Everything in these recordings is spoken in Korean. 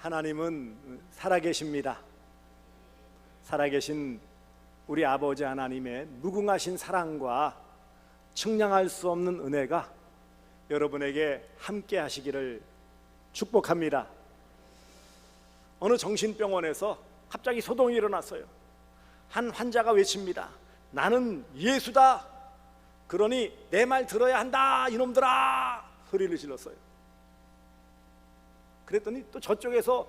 하나님은 살아계십니다. 살아계신 우리 아버지 하나님의 무궁하신 사랑과 측량할 수 없는 은혜가 여러분에게 함께 하시기를 축복합니다. 어느 정신병원에서 갑자기 소동이 일어났어요. 한 환자가 외칩니다. 나는 예수다. 그러니 내 말 들어야 한다 이놈들아 소리를 질렀어요. 그랬더니 또 저쪽에서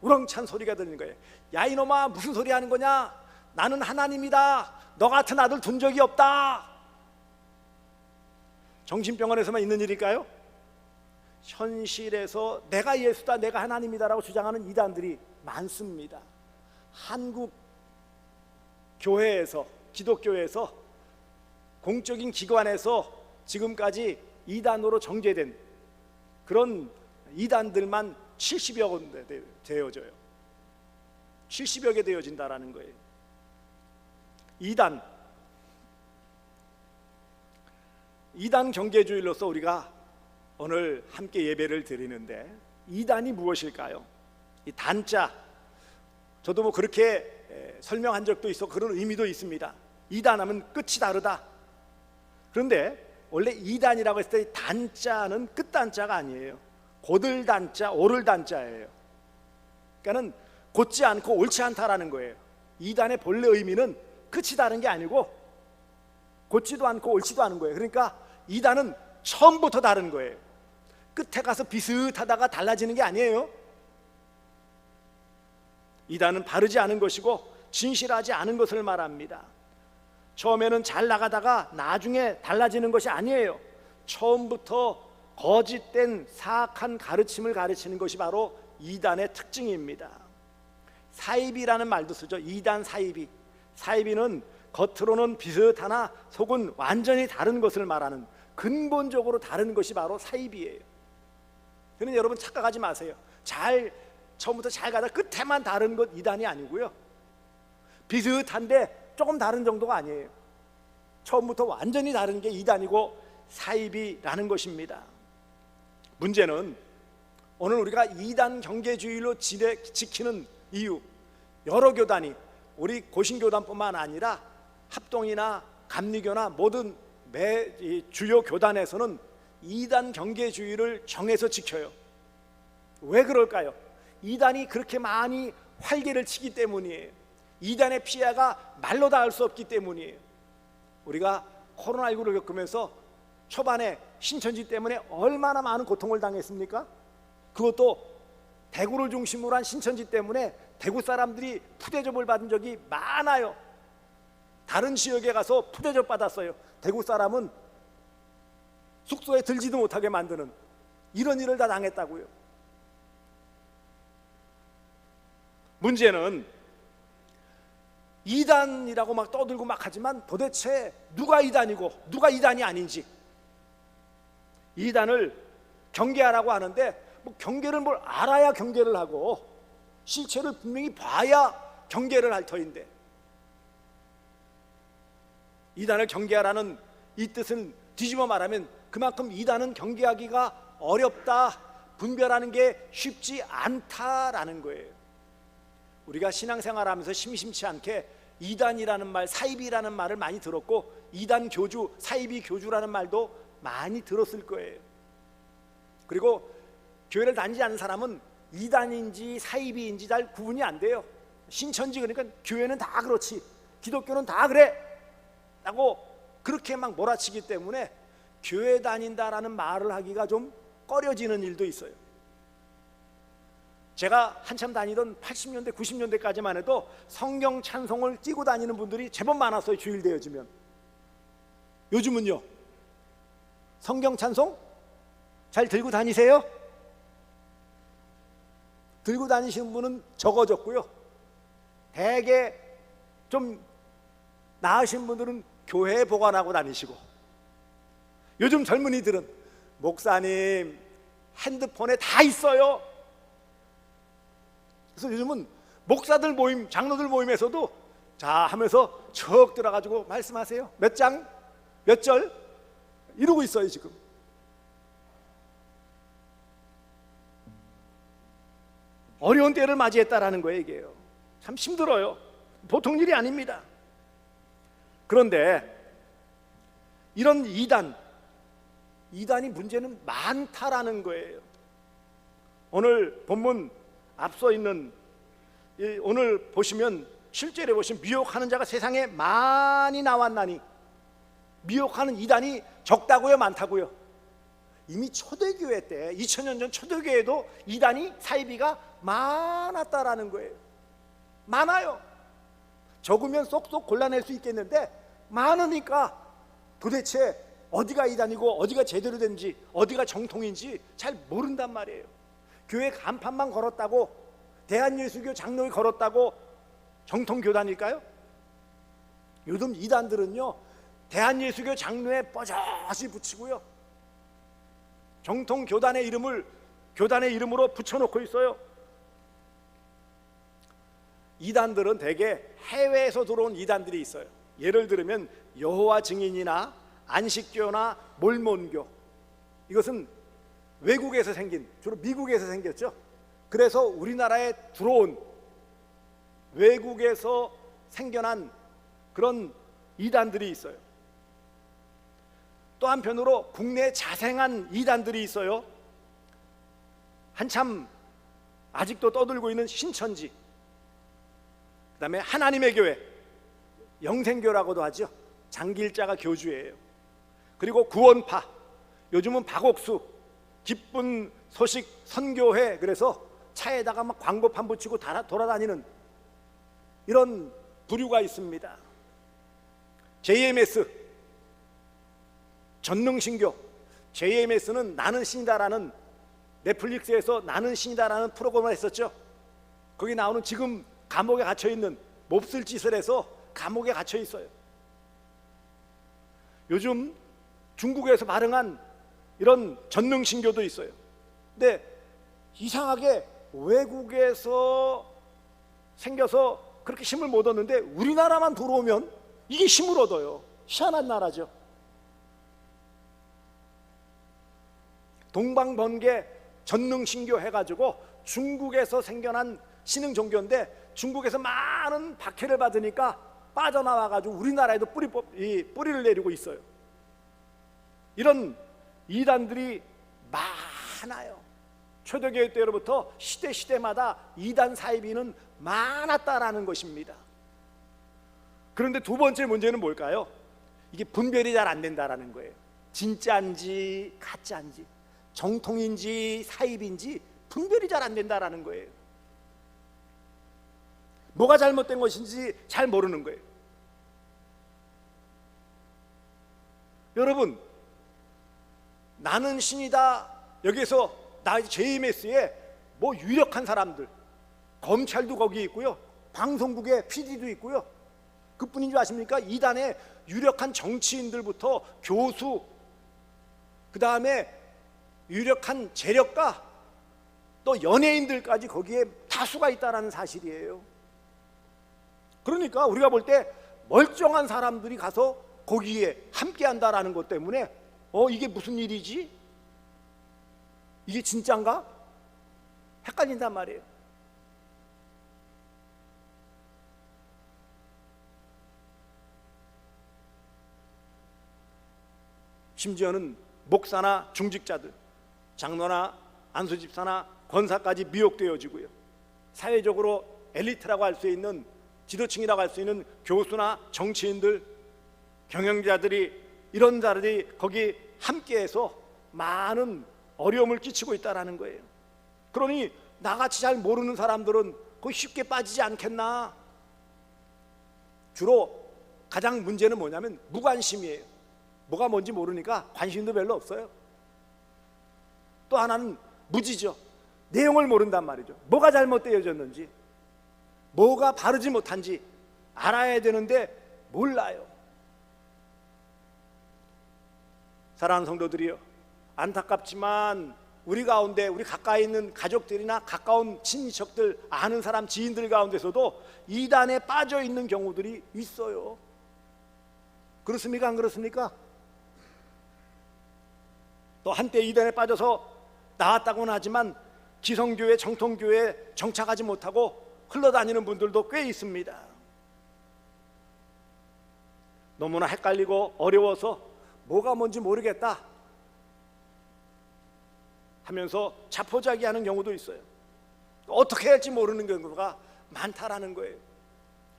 우렁찬 소리가 들리는 거예요. 야 이놈아 무슨 소리 하는 거냐? 나는 하나님이다. 너 같은 아들 둔 적이 없다. 정신병원에서만 있는 일일까요? 현실에서 내가 예수다 내가 하나님이다라고 주장하는 이단들이 많습니다. 한국 교회에서 기독교에서 공적인 기관에서 지금까지 이단으로 정죄된 그런 이단들만 70여 군데 되어져요. 70여 개 되어진다라는 거예요. 이단 경계주의로서 우리가 오늘 함께 예배를 드리는데 이단이 무엇일까요? 이 단자 저도 뭐 그렇게 설명한 적도 있어 그런 의미도 있습니다. 이단하면 끝이 다르다. 그런데 원래 이단이라고 했을 때 단자는 끝단자가 아니에요. 곧을 단자, 오를 단자예요. 그러니까는 곧지 않고 옳지 않다라는 거예요. 이단의 본래 의미는 끝이 다른 게 아니고 곧지도 않고 옳지도 않은 거예요. 그러니까 이단은 처음부터 다른 거예요. 끝에 가서 비슷하다가 달라지는 게 아니에요. 이단은 바르지 않은 것이고 진실하지 않은 것을 말합니다. 처음에는 잘 나가다가 나중에 달라지는 것이 아니에요. 처음부터 거짓된 사악한 가르침을 가르치는 것이 바로 이단의 특징입니다. 사이비라는 말도 쓰죠. 이단 사이비. 사이비는 겉으로는 비슷하나 속은 완전히 다른 것을 말하는 근본적으로 다른 것이 바로 사이비예요. 그러니 여러분 착각하지 마세요. 처음부터 잘 가다 끝에만 다른 것 이단이 아니고요. 비슷한데 조금 다른 정도가 아니에요. 처음부터 완전히 다른 게 이단이고 사이비라는 것입니다. 문제는 오늘 우리가 이단 경계주의로 지키는 이유, 여러 교단이 우리 고신교단뿐만 아니라 합동이나 감리교나 모든 주요 교단에서는 이단 경계주의를 정해서 지켜요. 왜 그럴까요? 이단이 그렇게 많이 활개를 치기 때문이에요. 이단의 피해가 말로 다 할 수 없기 때문이에요. 우리가 코로나19를 겪으면서 초반에 신천지 때문에 얼마나 많은 고통을 당했습니까? 그것도 대구를 중심으로 한 신천지 때문에 대구 사람들이 푸대접을 받은 적이 많아요. 다른 지역에 가서 푸대접 받았어요. 대구 사람은 숙소에 들지도 못하게 만드는 이런 일을 다 당했다고요. 문제는 이단이라고 막 떠들고 막 하지만 도대체 누가 이단이고 누가 이단이 아닌지 이단을 경계하라고 하는데 뭐 경계를 뭘 알아야 경계를 하고 실체를 분명히 봐야 경계를 할 터인데 이단을 경계하라는 이 뜻은 뒤집어 말하면 그만큼 이단은 경계하기가 어렵다, 분별하는 게 쉽지 않다라는 거예요. 우리가 신앙생활하면서 심심치 않게 이단이라는 말, 사이비라는 말을 많이 들었고 이단 교주, 사이비 교주라는 말도 많이 들었을 거예요. 그리고 교회를 다니지 않는 사람은 이단인지 사이비인지 잘 구분이 안 돼요. 신천지 그러니까 교회는 다 그렇지 기독교는 다 그래 라고 그렇게 막 몰아치기 때문에 교회 다닌다라는 말을 하기가 좀 꺼려지는 일도 있어요. 제가 한참 다니던 80년대 90년대까지만 해도 성경 찬송을 띄고 다니는 분들이 제법 많았어요. 주일 되어지면. 요즘은요 성경 찬송 잘 들고 다니세요? 들고 다니시는 분은 적어졌고요. 대개 좀 나으신 분들은 교회에 보관하고 다니시고 요즘 젊은이들은 목사님 핸드폰에 다 있어요. 그래서 요즘은 목사들 모임, 장로들 모임에서도 자 하면서 척 들어가지고 말씀하세요. 몇 장, 몇 절 이러고 있어요 지금. 어려운 때를 맞이했다라는 거예요. 이게요. 참 힘들어요. 보통 일이 아닙니다. 그런데 이런 이단이 문제는 많다라는 거예요. 오늘 본문 앞서 있는 오늘 보시면 실제로 보시면 미혹하는 자가 세상에 많이 나왔나니, 미혹하는 이단이 적다고요, 많다고요? 이미 초대교회 때 2000년 전 초대교회도 이단이 사이비가 많았다라는 거예요. 많아요. 적으면 쏙쏙 골라낼 수 있겠는데 많으니까 도대체 어디가 이단이고 어디가 제대로 된지 어디가 정통인지 잘 모른단 말이에요. 교회 간판만 걸었다고, 대한예수교 장로를 걸었다고 정통교단일까요? 요즘 이단들은요, 대한예수교 장로에 뻐젓이 붙이고요, 정통교단의 이름을 교단의 이름으로 붙여놓고 있어요. 이단들은 대개 해외에서 들어온 이단들이 있어요. 예를 들면 여호와 증인이나 안식교나 몰몬교, 이것은 외국에서 생긴, 주로 미국에서 생겼죠. 그래서 우리나라에 들어온, 외국에서 생겨난 그런 이단들이 있어요. 또 한편으로 국내에 자생한 이단들이 있어요. 한참 아직도 떠들고 있는 신천지, 그 다음에 하나님의 교회, 영생교라고도 하죠. 장길자가 교주예요. 그리고 구원파, 요즘은 박옥수 기쁜 소식 선교회, 그래서 차에다가 막 광고판 붙이고 돌아다니는 이런 부류가 있습니다. JMS, 전능신교. JMS는 나는 신이다라는, 넷플릭스에서 나는 신이다라는 프로그램을 했었죠. 거기 나오는, 지금 감옥에 갇혀있는, 몹쓸 짓을 해서 감옥에 갇혀 있어요. 요즘 중국에서 발흥한 이런 전능신교도 있어요. 근데 이상하게 외국에서 생겨서 그렇게 힘을 못 얻는데 우리나라만 들어오면 이게 힘을 얻어요. 희한한 나라죠. 동방번개 전능신교 해가지고 중국에서 생겨난 신흥 종교인데, 중국에서 많은 박해를 받으니까 빠져나와가지고 우리나라에도 뿌리를 내리고 있어요. 이런 이단들이 많아요. 초대교회 때로부터 시대마다 이단 사이비는 많았다라는 것입니다. 그런데 두 번째 문제는 뭘까요? 이게 분별이 잘 안 된다라는 거예요. 진짜인지 가짜인지, 정통인지 사이비인지 분별이 잘 안 된다라는 거예요. 뭐가 잘못된 것인지 잘 모르는 거예요. 여러분, 나는 신이다, 여기서 나 JMS에 뭐 유력한 사람들, 검찰도 거기 있고요, 방송국에 PD도 있고요. 그뿐인 줄 아십니까? 이단에 유력한 정치인들부터 교수, 그 다음에 유력한 재력가, 또 연예인들까지 거기에 다수가 있다는 사실이에요. 그러니까 우리가 볼 때 멀쩡한 사람들이 가서 거기에 함께한다라는 것 때문에 이게 무슨 일이지? 이게 진짠가? 헷갈린단 말이에요. 심지어는 목사나 중직자들, 장로나 안수집사나 권사까지 미혹되어지고요, 사회적으로 엘리트라고 할 수 있는, 지도층이라고 할 수 있는 교수나 정치인들, 경영자들이, 이런 자들이 거기 함께해서 많은 어려움을 끼치고 있다는 거예요. 그러니 나같이 잘 모르는 사람들은 거기 쉽게 빠지지 않겠나. 주로 가장 문제는 뭐냐면 무관심이에요. 뭐가 뭔지 모르니까 관심도 별로 없어요. 또 하나는 무지죠. 내용을 모른단 말이죠. 뭐가 잘못되어졌는지, 뭐가 바르지 못한지 알아야 되는데 몰라요. 사랑하는 성도들이요, 안타깝지만 우리 가운데, 우리 가까이 있는 가족들이나 가까운 친인척들, 아는 사람, 지인들 가운데서도 이단에 빠져 있는 경우들이 있어요. 그렇습니까? 안 그렇습니까? 또 한때 이단에 빠져서 나왔다고는 하지만 기성교회, 정통교회에 정착하지 못하고 흘러다니는 분들도 꽤 있습니다. 너무나 헷갈리고 어려워서 뭐가 뭔지 모르겠다 하면서 자포자기하는 경우도 있어요. 어떻게 해야 할지 모르는 경우가 많다라는 거예요.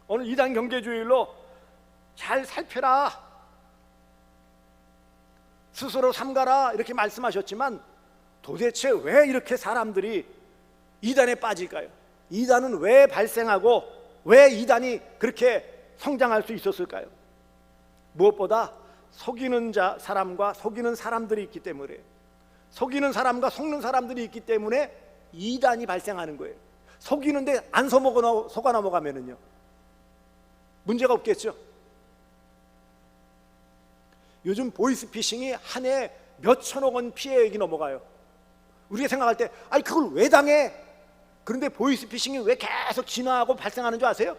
오늘 이단 경계주일로 잘 살펴라, 스스로 삼가라 이렇게 말씀하셨지만 도대체 왜 이렇게 사람들이 이단에 빠질까요? 이단은 왜 발생하고 왜 이단이 그렇게 성장할 수 있었을까요? 무엇보다 속이는 사람과 속이는 사람들이 있기 때문에, 속이는 사람과 속는 사람들이 있기 때문에 이단이 발생하는 거예요. 속이는데 안 속아 넘어가면은요 문제가 없겠죠. 요즘 보이스피싱이 한 해에 몇 천억 원 피해액이 넘어가요. 우리가 생각할 때 아니 그걸 왜 당해? 그런데 보이스피싱이 왜 계속 진화하고 발생하는 줄 아세요?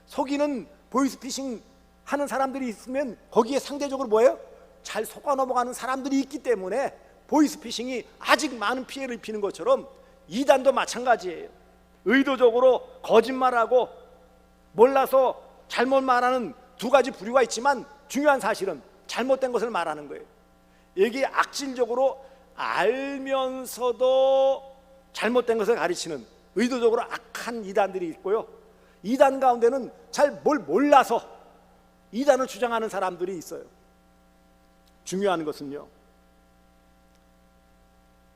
속이는 보이스피싱 하는 사람들이 있으면 거기에 상대적으로 뭐예요? 잘 속아 넘어가는 사람들이 있기 때문에 보이스피싱이 아직 많은 피해를 입히는 것처럼 이단도 마찬가지예요. 의도적으로 거짓말하고 몰라서 잘못 말하는 두 가지 부류가 있지만 중요한 사실은 잘못된 것을 말하는 거예요. 이게 악질적으로 알면서도 잘못된 것을 가르치는 의도적으로 악한 이단들이 있고요, 이단 가운데는 잘 뭘 몰라서 이단을 주장하는 사람들이 있어요. 중요한 것은요,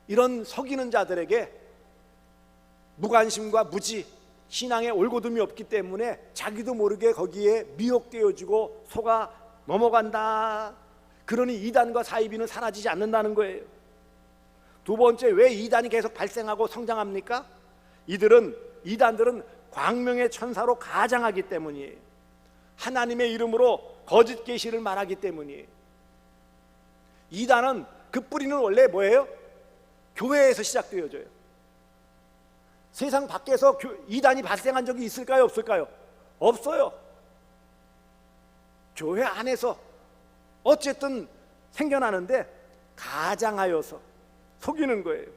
이런 속이는 자들에게 무관심과 무지, 신앙에 올곧음이 없기 때문에 자기도 모르게 거기에 미혹되어지고 속아 넘어간다. 그러니 이단과 사이비는 사라지지 않는다는 거예요. 두 번째, 왜 이단이 계속 발생하고 성장합니까? 이단들은 광명의 천사로 가장하기 때문이에요. 하나님의 이름으로 거짓 계시를 말하기 때문이에요. 이단은 그 뿌리는 원래 뭐예요? 교회에서 시작되어져요. 세상 밖에서 이단이 발생한 적이 있을까요? 없을까요? 없어요. 교회 안에서 어쨌든 생겨나는데 가장하여서 속이는 거예요.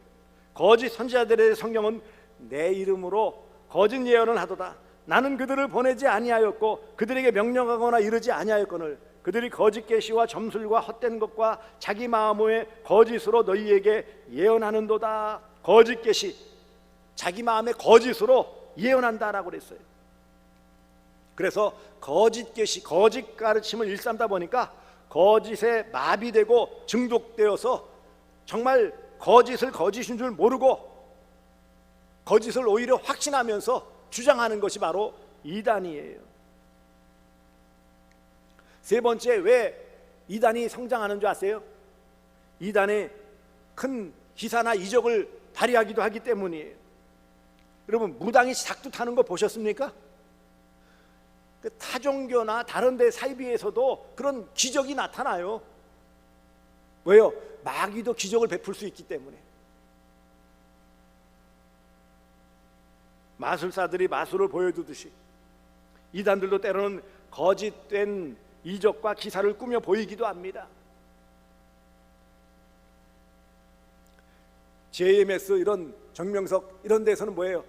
거짓 선지자들의 성경은 내 이름으로 거짓 예언을 하도다. 나는 그들을 보내지 아니하였고 그들에게 명령하거나 이르지 아니하였거늘 그들이 거짓 계시와 점술과 헛된 것과 자기 마음의 거짓으로 너희에게 예언하는도다. 거짓 계시, 자기 마음의 거짓으로 예언한다라고 그랬어요. 그래서 거짓 계시, 거짓 가르침을 일삼다 보니까 거짓에 마비되고 중독되어서 정말 거짓을 거짓인 줄 모르고 거짓을 오히려 확신하면서 주장하는 것이 바로 이단이에요. 세 번째, 왜 이단이 성장하는 줄 아세요? 이단이 큰 기사나 이적을 발휘하기도 하기 때문이에요. 여러분, 무당이 작두 타는 거 보셨습니까? 타종교나 다른 데 사이비에서도 그런 기적이 나타나요. 왜요? 마귀도 기적을 베풀 수 있기 때문에. 마술사들이 마술을 보여주듯이 이단들도 때로는 거짓된 이적과 기사를 꾸며 보이기도 합니다. JMS 이런 정명석 이런 데서는 뭐예요?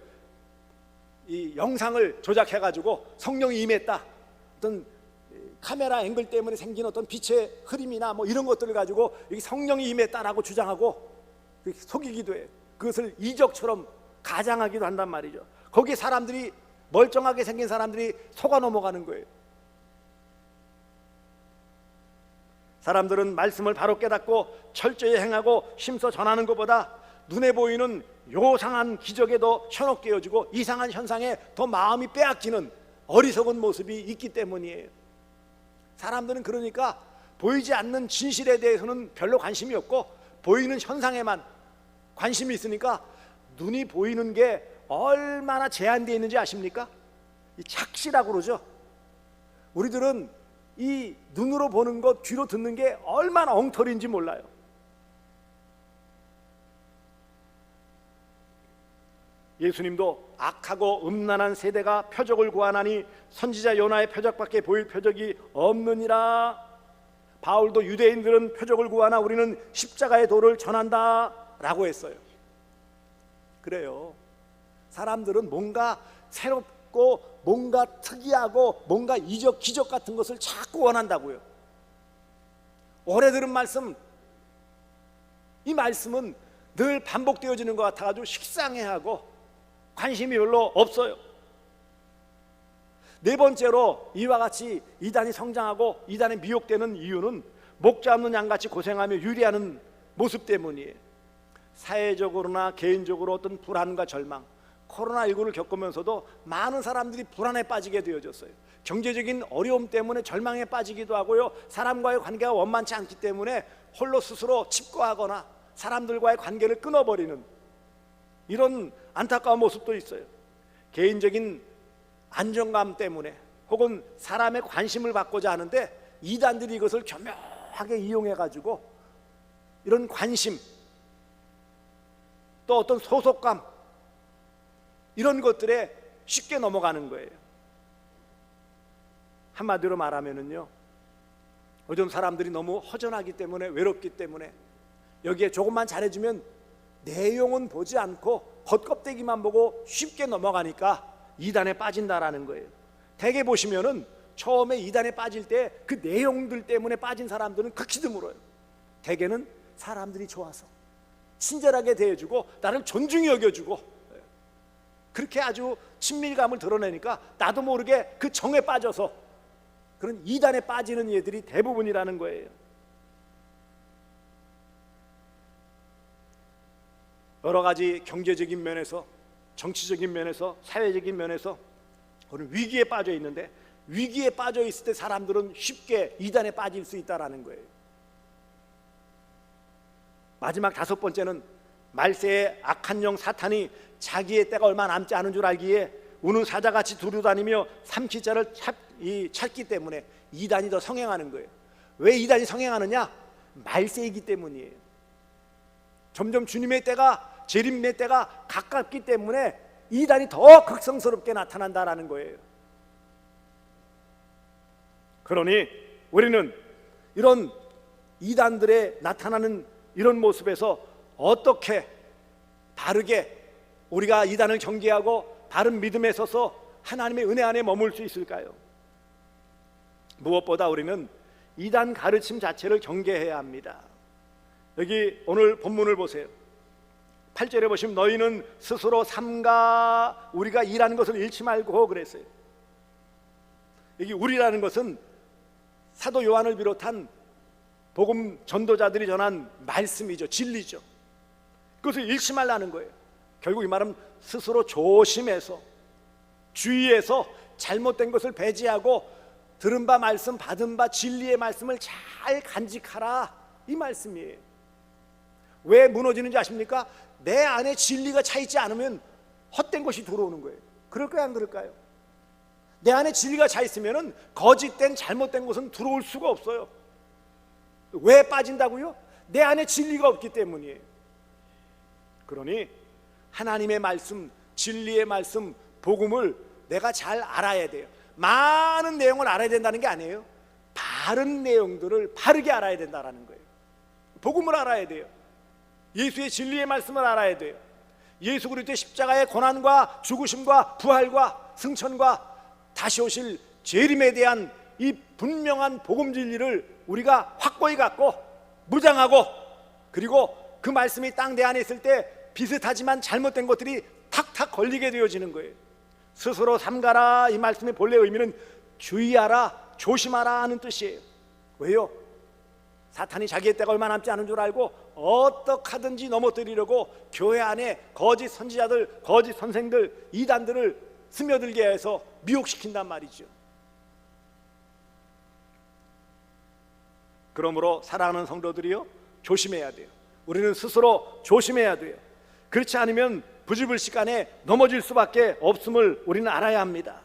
이 영상을 조작해가지고 성령이 임했다, 어떤 카메라 앵글 때문에 생긴 어떤 빛의 흐림이나 뭐 이런 것들을 가지고 여기 성령이 임했다라고 주장하고 속이기도 해요. 그것을 이적처럼 가장하기도 한단 말이죠. 거기에 사람들이, 멀쩡하게 생긴 사람들이 속아 넘어가는 거예요. 사람들은 말씀을 바로 깨닫고 철저히 행하고 심서 전하는 것보다 눈에 보이는 요상한 기적에 더 현혹되어지고 이상한 현상에 더 마음이 빼앗기는 어리석은 모습이 있기 때문이에요. 사람들은 그러니까 보이지 않는 진실에 대해서는 별로 관심이 없고 보이는 현상에만 관심이 있으니까 눈이 보이는 게 얼마나 제한되어 있는지 아십니까? 이 착시라고 그러죠. 우리들은 이 눈으로 보는 것, 귀로 듣는 게 얼마나 엉터리인지 몰라요. 예수님도 악하고 음란한 세대가 표적을 구하나니 선지자 요나의 표적밖에 보일 표적이 없느니라. 바울도 유대인들은 표적을 구하나 우리는 십자가의 도를 전한다 라고 했어요. 그래요. 사람들은 뭔가 새롭고 뭔가 특이하고 뭔가 이적 기적 같은 것을 자꾸 원한다고요. 오래 들은 말씀, 이 말씀은 늘 반복되어지는 것 같아가지고 식상해하고 관심이 별로 없어요. 네 번째로 이와 같이 이단이 성장하고 이단에 미혹되는 이유는 목자 없는 양같이 고생하며 유리하는 모습 때문이에요. 사회적으로나 개인적으로 어떤 불안과 절망, 코로나19를 겪으면서도 많은 사람들이 불안에 빠지게 되어졌어요. 경제적인 어려움 때문에 절망에 빠지기도 하고요, 사람과의 관계가 원만치 않기 때문에 홀로 스스로 칩거하거나 사람들과의 관계를 끊어버리는 이런 안타까운 모습도 있어요. 개인적인 안정감 때문에 혹은 사람의 관심을 받고자 하는데 이단들이 이것을 교묘하게 이용해가지고 이런 관심, 또 어떤 소속감, 이런 것들에 쉽게 넘어가는 거예요. 한마디로 말하면은요, 요즘 사람들이 너무 허전하기 때문에, 외롭기 때문에 여기에 조금만 잘해주면 내용은 보지 않고 겉껍데기만 보고 쉽게 넘어가니까 이단에 빠진다라는 거예요. 대개 보시면은 처음에 이단에 빠질 때 그 내용들 때문에 빠진 사람들은 극히 드물어요. 대개는 사람들이 좋아서 친절하게 대해주고 나를 존중히 여겨주고 그렇게 아주 친밀감을 드러내니까 나도 모르게 그 정에 빠져서 그런 이단에 빠지는 이들이 대부분이라는 거예요. 여러 가지 경제적인 면에서, 정치적인 면에서, 사회적인 면에서 우리는 위기에 빠져 있는데, 위기에 빠져 있을 때 사람들은 쉽게 이단에 빠질 수 있다는 거예요. 마지막 다섯 번째는 말세의 악한 영 사탄이 자기의 때가 얼마 남지 않은 줄 알기에 우는 사자같이 두루다니며 삼키자를 찾기 때문에 이단이 더 성행하는 거예요. 왜 이단이 성행하느냐? 말세이기 때문이에요. 점점 주님의 때가, 재림의 때가 가깝기 때문에 이단이 더 극성스럽게 나타난다라는 거예요. 그러니 우리는 이런 이단들의 나타나는 이런 모습에서 어떻게 바르게 우리가 이단을 경계하고 바른 믿음에 서서 하나님의 은혜 안에 머물 수 있을까요? 무엇보다 우리는 이단 가르침 자체를 경계해야 합니다. 여기 오늘 본문을 보세요. 8절에 보시면 너희는 스스로 삼가 우리가 일하는 것을 잃지 말고 그랬어요. 여기 우리라는 것은 사도 요한을 비롯한 복음 전도자들이 전한 말씀이죠. 진리죠. 그것을 잃지 말라는 거예요. 결국 이 말은 스스로 조심해서 주의해서 잘못된 것을 배제하고 들은 바 말씀, 받은 바 진리의 말씀을 잘 간직하라, 이 말씀이에요. 왜 무너지는지 아십니까? 내 안에 진리가 차 있지 않으면 헛된 것이 들어오는 거예요. 그럴까요, 안 그럴까요? 내 안에 진리가 차 있으면 거짓된 잘못된 것은 들어올 수가 없어요. 왜 빠진다고요? 내 안에 진리가 없기 때문이에요. 그러니 하나님의 말씀, 진리의 말씀, 복음을 내가 잘 알아야 돼요. 많은 내용을 알아야 된다는 게 아니에요. 바른 내용들을 바르게 알아야 된다는 거예요. 복음을 알아야 돼요. 예수의 진리의 말씀을 알아야 돼요. 예수 그리스도의 십자가의 고난과 죽으심과 부활과 승천과 다시 오실 재림에 대한 이 분명한 복음 진리를 우리가 확고히 갖고 무장하고, 그리고 그 말씀이 땅 내 안에 있을 때 비슷하지만 잘못된 것들이 탁탁 걸리게 되어지는 거예요. 스스로 삼가라, 이 말씀의 본래 의미는 주의하라, 조심하라 하는 뜻이에요. 왜요? 사탄이 자기의 때가 얼마 남지 않은 줄 알고 어떻게 하든지 넘어뜨리려고 교회 안에 거짓 선지자들, 거짓 선생들, 이단들을 스며들게 해서 미혹시킨단 말이죠. 그러므로 사랑하는 성도들이요, 조심해야 돼요. 우리는 스스로 조심해야 돼요. 그렇지 않으면 부지불식간에 넘어질 수밖에 없음을 우리는 알아야 합니다.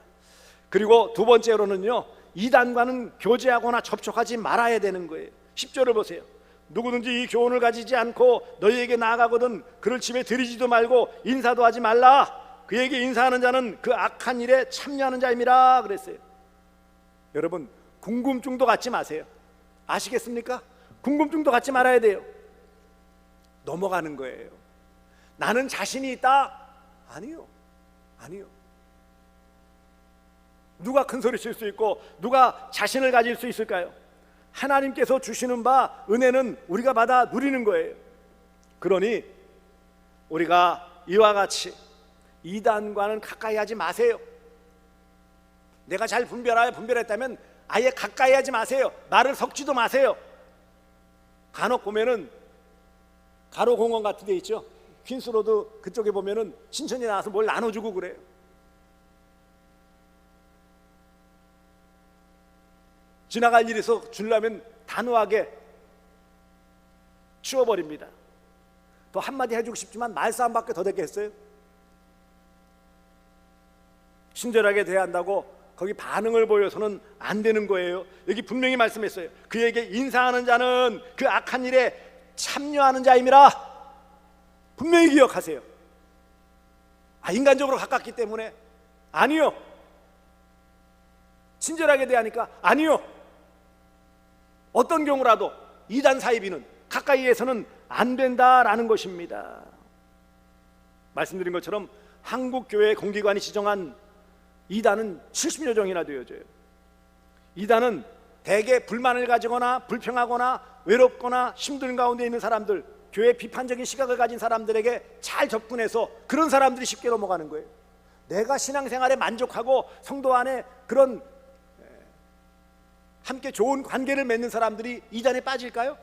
그리고 두 번째로는요, 이단과는 교제하거나 접촉하지 말아야 되는 거예요. 10절을 보세요. 누구든지 이 교훈을 가지지 않고 너희에게 나아가거든 그를 집에 들이지도 말고 인사도 하지 말라. 그에게 인사하는 자는 그 악한 일에 참여하는 자임이라 그랬어요. 여러분, 궁금증도 갖지 마세요. 아시겠습니까? 궁금증도 갖지 말아야 돼요. 넘어가는 거예요. 나는 자신이 있다? 아니요. 아니요. 누가 큰 소리 칠 수 있고 누가 자신을 가질 수 있을까요? 하나님께서 주시는 바 은혜는 우리가 받아 누리는 거예요. 그러니 우리가 이와 같이 이단과는 가까이 하지 마세요. 내가 잘 분별했다면 아예 가까이 하지 마세요. 말을 섞지도 마세요. 간혹 보면은 가로공원 같은 데 있죠. 퀸스로드 그쪽에 보면은 신천지 나와서 뭘 나눠주고 그래요. 지나갈 일에서 주려면 단호하게 치워버립니다. 더 한마디 해주고 싶지만 말싸움밖에 더 되겠어요? 친절하게 대한다고 거기 반응을 보여서는 안 되는 거예요. 여기 분명히 말씀했어요. 그에게 인사하는 자는 그 악한 일에 참여하는 자임이라. 분명히 기억하세요. 인간적으로 가깝기 때문에 아니요. 친절하게 대하니까 아니요. 어떤 경우라도 이단 사이비는 가까이에서는 안 된다라는 것입니다. 말씀드린 것처럼 한국교회 공기관이 지정한 이단은 70여 종이나 되어져요. 이단은 대개 불만을 가지거나 불평하거나 외롭거나 힘든 가운데 있는 사람들, 교회 비판적인 시각을 가진 사람들에게 잘 접근해서 그런 사람들이 쉽게 넘어가는 거예요. 내가 신앙생활에 만족하고 성도 안에 그런 함께 좋은 관계를 맺는 사람들이 이단에 빠질까요?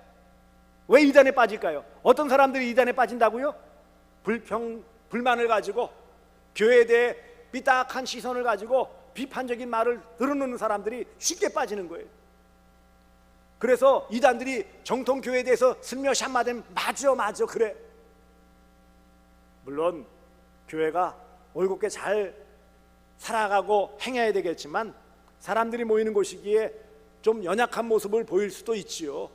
왜 이단에 빠질까요? 어떤 사람들이 이단에 빠진다고요? 불만을 가지고 교회에 대해 삐딱한 시선을 가지고 비판적인 말을 늘어놓는 사람들이 쉽게 빠지는 거예요. 그래서 이단들이 정통교회에 대해서 슬며시 한마디 맞아 그래. 물론 교회가 올곧게 잘 살아가고 행해야 되겠지만 사람들이 모이는 곳이기에 좀 연약한 모습을 보일 수도 있지요.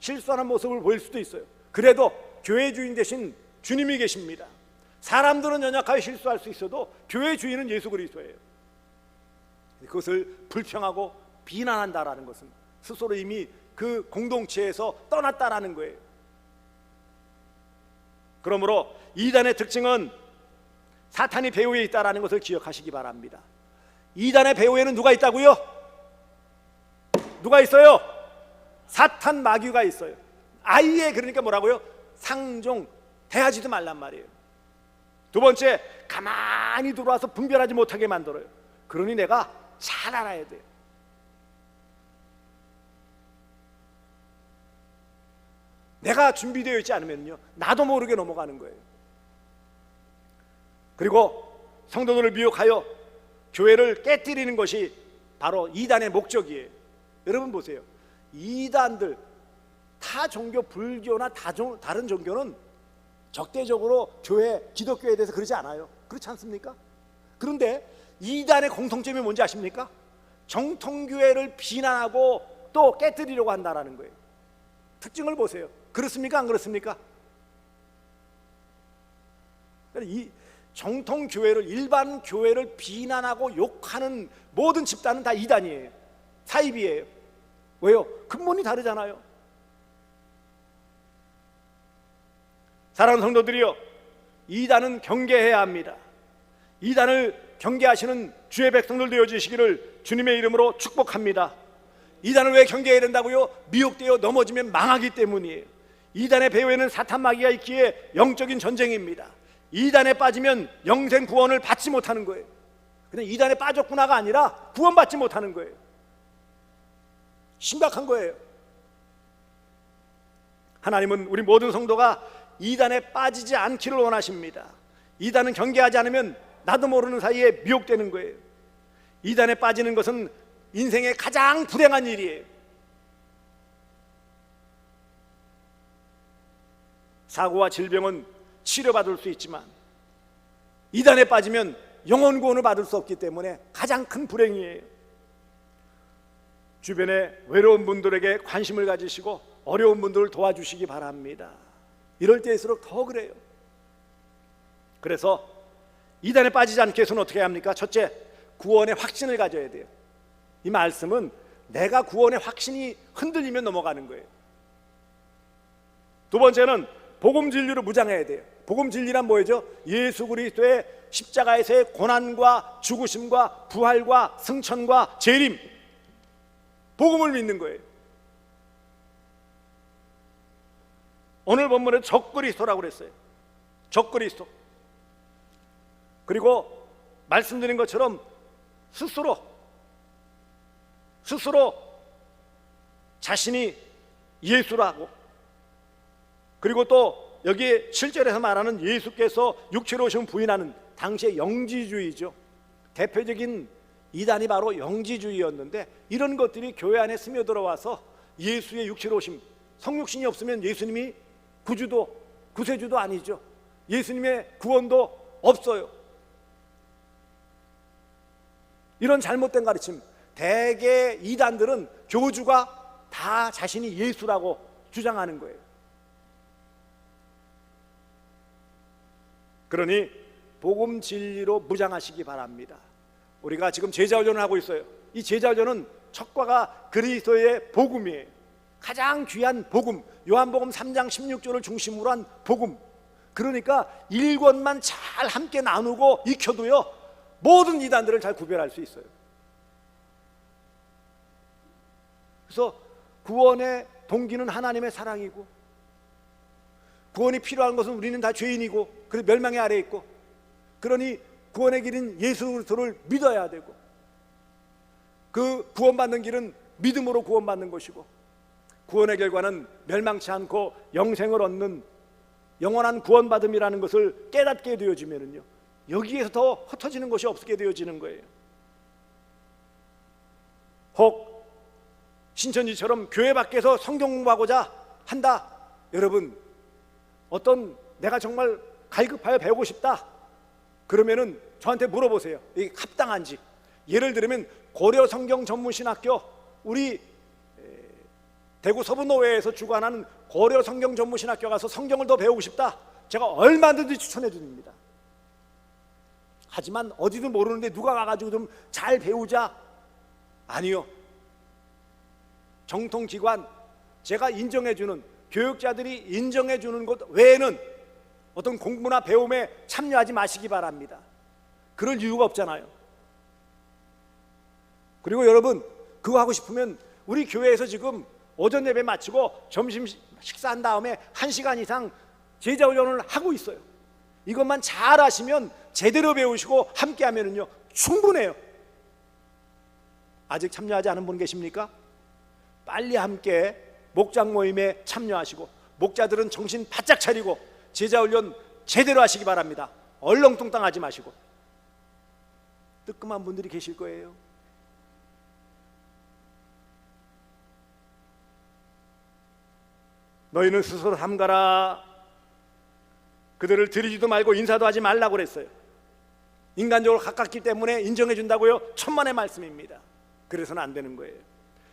실수하는 모습을 보일 수도 있어요. 그래도 교회 주인 대신 주님이 계십니다. 사람들은 연약하게 실수할 수 있어도 교회 주인은 예수 그리스도예요. 그것을 불평하고 비난한다라는 것은 스스로 이미 그 공동체에서 떠났다라는 거예요. 그러므로 이단의 특징은 사탄이 배후에 있다라는 것을 기억하시기 바랍니다. 이단의 배후에는 누가 있다고요? 누가 있어요? 사탄 마귀가 있어요. 아예 그러니까 뭐라고요? 상종 대하지도 말란 말이에요. 두 번째, 가만히 들어와서 분별하지 못하게 만들어요. 그러니 내가 잘 알아야 돼요. 내가 준비되어 있지 않으면요 나도 모르게 넘어가는 거예요. 그리고 성도들을 미혹하여 교회를 깨뜨리는 것이 바로 이단의 목적이에요. 여러분 보세요. 이단들, 타 종교, 불교나 다른 종교는 적대적으로 교회, 기독교에 대해서 그러지 않아요. 그렇지 않습니까? 그런데 이단의 공통점이 뭔지 아십니까? 정통교회를 비난하고 또 깨뜨리려고 한다는 거예요. 특징을 보세요. 그렇습니까? 안 그렇습니까? 이 정통교회를, 일반 교회를 비난하고 욕하는 모든 집단은 다 이단이에요. 사이비예요. 왜요? 근본이 다르잖아요. 사랑하는 성도들이요, 이단은 경계해야 합니다. 이단을 경계하시는 주의 백성들 되어주시기를 주님의 이름으로 축복합니다. 이단을 왜 경계해야 된다고요? 미혹되어 넘어지면 망하기 때문이에요. 이단의 배후에는 사탄 마귀가 있기에 영적인 전쟁입니다. 이단에 빠지면 영생 구원을 받지 못하는 거예요. 그냥 이단에 빠졌구나가 아니라 구원받지 못하는 거예요. 심각한 거예요. 하나님은 우리 모든 성도가 이단에 빠지지 않기를 원하십니다. 이단은 경계하지 않으면 나도 모르는 사이에 미혹되는 거예요. 이단에 빠지는 것은 인생의 가장 불행한 일이에요. 사고와 질병은 치료받을 수 있지만 이단에 빠지면 영혼 구원을 받을 수 없기 때문에 가장 큰 불행이에요. 주변에 외로운 분들에게 관심을 가지시고 어려운 분들을 도와주시기 바랍니다. 이럴 때일수록 더 그래요. 그래서 이단에 빠지지 않게 해서는 어떻게 합니까? 첫째, 구원의 확신을 가져야 돼요. 이 말씀은 내가 구원의 확신이 흔들리면 넘어가는 거예요. 두 번째는 복음 진리로 무장해야 돼요. 복음 진리란 뭐죠? 예수 그리스도의 십자가에서의 고난과 죽으심과 부활과 승천과 재림, 복음을 믿는 거예요. 오늘 본문에 적그리스도라고 그랬어요. 적그리스도. 그리고 말씀드린 것처럼 스스로 자신이 예수라고, 그리고 또 여기에 7절에서 말하는 예수께서 육체로 오신 부인하는 당시의 영지주의죠. 대표적인 이단이 바로 영지주의였는데, 이런 것들이 교회 안에 스며들어와서 예수의 육체로 오심, 성육신이 없으면 예수님이 구주도 구세주도 아니죠. 예수님의 구원도 없어요. 이런 잘못된 가르침, 대개 이단들은 교주가 다 자신이 예수라고 주장하는 거예요. 그러니 복음 진리로 무장하시기 바랍니다. 우리가 지금 제자훈련을 하고 있어요. 이 제자훈련은 첫과가 그리스도의 복음이에요. 가장 귀한 복음, 요한복음 3장 16절을 중심으로 한 복음. 그러니까 1권만 잘 함께 나누고 익혀도요, 모든 이단들을 잘 구별할 수 있어요. 그래서 구원의 동기는 하나님의 사랑이고, 구원이 필요한 것은 우리는 다 죄인이고, 그래서 멸망의 아래에 있고, 그러니 구원의 길은 예수 그리스도를 믿어야 되고, 그 구원받는 길은 믿음으로 구원받는 것이고, 구원의 결과는 멸망치 않고 영생을 얻는 영원한 구원받음이라는 것을 깨닫게 되어지면은요, 여기에서 더 흩어지는 것이 없게 되어지는 거예요. 혹 신천지처럼 교회 밖에서 성경 공부하고자 한다. 여러분, 어떤 내가 정말 갈급하여 배우고 싶다 그러면은 저한테 물어보세요. 이게 합당한지. 예를 들면 고려 성경 전문신학교, 우리 대구 서분노회에서 주관하는 고려 성경 전문신학교 가서 성경을 더 배우고 싶다, 제가 얼마든지 추천해 드립니다. 하지만 어디도 모르는데 누가 와가지고 좀 잘 배우자, 아니요. 정통기관, 제가 인정해주는, 교육자들이 인정해주는 것 외에는 어떤 공부나 배움에 참여하지 마시기 바랍니다. 그럴 이유가 없잖아요. 그리고 여러분, 그거 하고 싶으면 우리 교회에서 지금 오전 예배 마치고 점심 식사한 다음에 1시간 이상 제자훈련을 하고 있어요. 이것만 잘 하시면, 제대로 배우시고 함께 하면은요, 충분해요. 아직 참여하지 않은 분 계십니까? 빨리 함께 목장 모임에 참여하시고, 목자들은 정신 바짝 차리고 제자훈련 제대로 하시기 바랍니다. 얼렁뚱땅 하지 마시고. 뜨끔한 분들이 계실 거예요. 너희는 스스로 삼가라. 그들을 들이지도 말고 인사도 하지 말라고 그랬어요. 인간적으로 가깝기 때문에 인정해 준다고요? 천만의 말씀입니다. 그래서는 안 되는 거예요.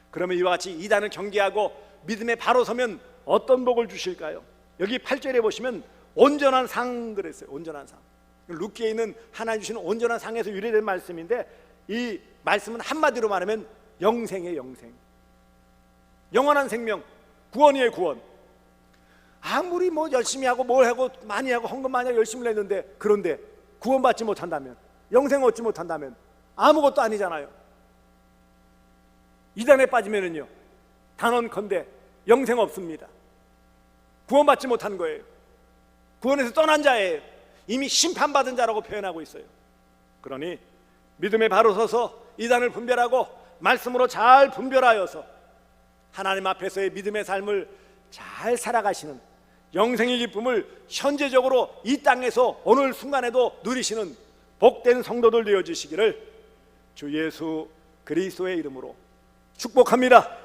그러면 이와 같이 이단을 경계하고 믿음에 바로 서면 어떤 복을 주실까요? 여기 8절에 보시면 온전한 상 그랬어요. 온전한 상. 루키에 있는 하나님 주시는 온전한 상에서 유래된 말씀인데, 이 말씀은 한마디로 말하면 영생이에요. 영생. 영원한 생명, 구원이에요. 구원. 아무리 뭐 열심히 하고 뭘 하고 많이 하고 헌금 많이 하고 열심히 했는데, 그런데 구원받지 못한다면, 영생 얻지 못한다면 아무것도 아니잖아요. 이단에 빠지면은요, 단언컨대 영생 없습니다. 구원받지 못한 거예요. 구원에서 떠난 자예요. 이미 심판받은 자라고 표현하고 있어요. 그러니 믿음에 바로 서서 이단을 분별하고 말씀으로 잘 분별하여서 하나님 앞에서의 믿음의 삶을 잘 살아가시는, 영생의 기쁨을 현재적으로 이 땅에서 오늘 순간에도 누리시는 복된 성도들 되어주시기를 주 예수 그리스도의 이름으로 축복합니다.